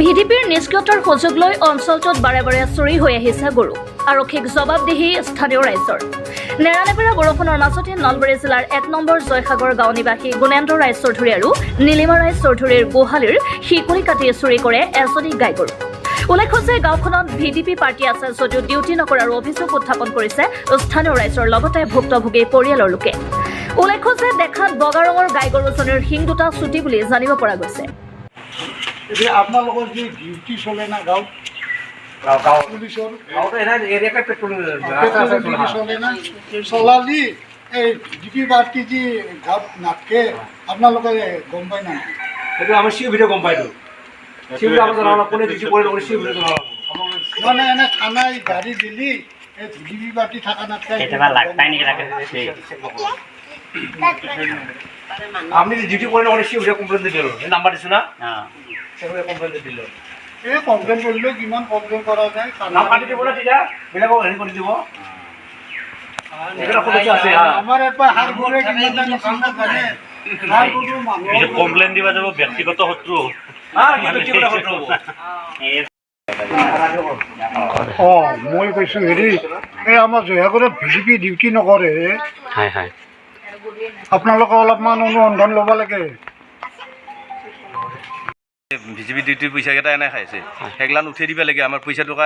ভিডিপিৰ নিষ্ক্ৰিয়তাৰ সুযোগ লৈ অঞ্চলটোত বাৰে বাৰে চুৰি হৈ আহিছে গৰু। আৰক্ষীক জবাবদিহি স্থানীয় ৰাইজৰ। নেৰানেপেৰা বৰষুণৰ মাজতে নলবাৰী জিলাৰ ১ নম্বৰ জয়সাগৰ গাঁও নিবাসী গুণেন্দ্ৰ ৰায়চৌধুৰী আৰু নীলিমা ৰায়চৌধুৰীৰ গোহালিৰ শিকলি কাটি চুৰি কৰে এজনী গাই গৰু। উল্লেখ্য যে গাঁওখনত ভিডিপি পাৰ্টি আছে যদিও ডিউটি নকৰাৰ অভিযোগ উত্থাপন কৰিছে স্থানীয় ৰাইজৰ লগতে ভুক্তভোগী পৰিয়ালৰ লোকে। উল্লেখ্য যে দেখাত বগা ৰঙৰ গাই গৰুজনীৰ শিং দুটা চুটি বুলি জানিব পৰা গৈছে। আপোনালোকৰ যি ডিউটি চলে না গাঁৱত পুলিচৰ চলে না চলালি এই ডিউটি পাৰ্টি যি গাঁৱত নাথাকে আপোনালোকে গম পায় না? সেইটো আমি চিও ভিডিঅ' গম পাইতো মানে এনে থানাই গাড়ী দিলি এই ডিউটি পাৰ্টি থকা নাথাকে আপনি ডিউটি করেন অনেক সিও ভিডিঅ' কমপ্লেইন দিল নাম্বার দিছো না কমপ্লেইন দিল এই কমপ্লেইন কৰিলেও কিমান কমপ্লেইন কৰা যায় নাম কাটি দিব না তেতিয়া বেলেগক হেৰি কৰি দিব আমাৰ এপাৰ হাৰ ঘুৰে কিমান জানো কাম কৰে হাৰ গুৰু মানুহ কমপ্লেইন দিবা যাব ব্যক্তিগত শত্ৰু মই কৈছো হেৰি এই আমাৰ জয়সাগৰত ভিডিপি ডিউটি নকৰে আপোনালোকে অলপমান অনুসন্ধান ল'ব লাগে। বিজেপি ডিউটিৰ পইচাকেইটা এনে খাইছে সেইগিলান উঠাই দিব লাগে। আমাৰ পইচা টকা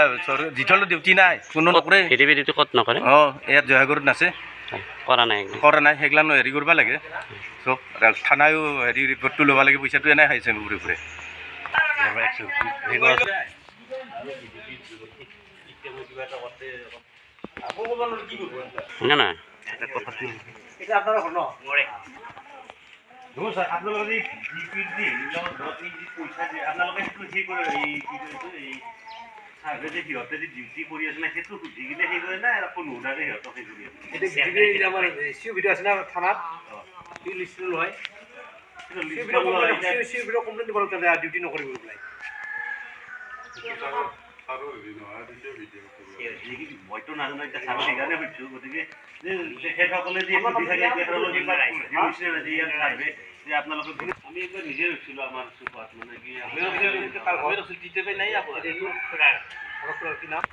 যিথল ডিউটি নাই কোনো নকৰে। ভিডিপি ডিউটি ক'ত নকৰে? ইয়াত জয়সাগৰত নাছে কৰা নাই সেইগিলান হেৰি কৰিব লাগে। চব থানায়ো হেৰি ৰিপৰ্টটো ল'ব লাগে। পইচাটো এনে খাইছে ঘূৰি ফুৰে। না আপোনালোকে সিহঁতে যে ডিউটি কৰি আছে না সেইটো সুধি কিনে সেই কৰে না আকৌ নোধাৰে সিহঁতক সেই কৰি আছে। আমাৰ চিও ভিডিঅ' আছে না থানাত লিষ্ট লয় চিও ভিডিঅ' কমপ্লেইন দিব লাগে ডিউটি নকৰিব পেলাই মইতো নাজানো এতিয়া চাব সেইকাৰণে সুধিছোঁ। গতিকে তেখেতসকলে যে আপোনালোকে আমি একবাৰ নিজে ৰৈছিলোঁ আমাৰ চুপাত মানে কি টিটেপে নাই কি নাম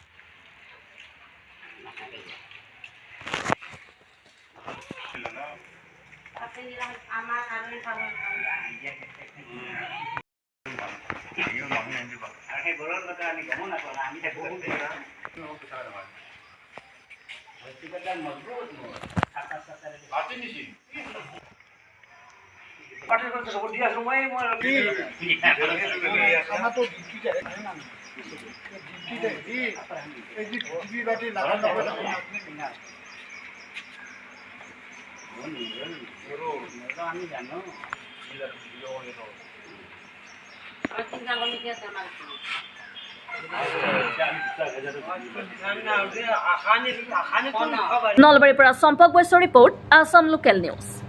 নলবাৰীৰ পৰা চম্পক বৈশ্যৰ ৰিপৰ্ট, আসাম লোকেল নিউজ।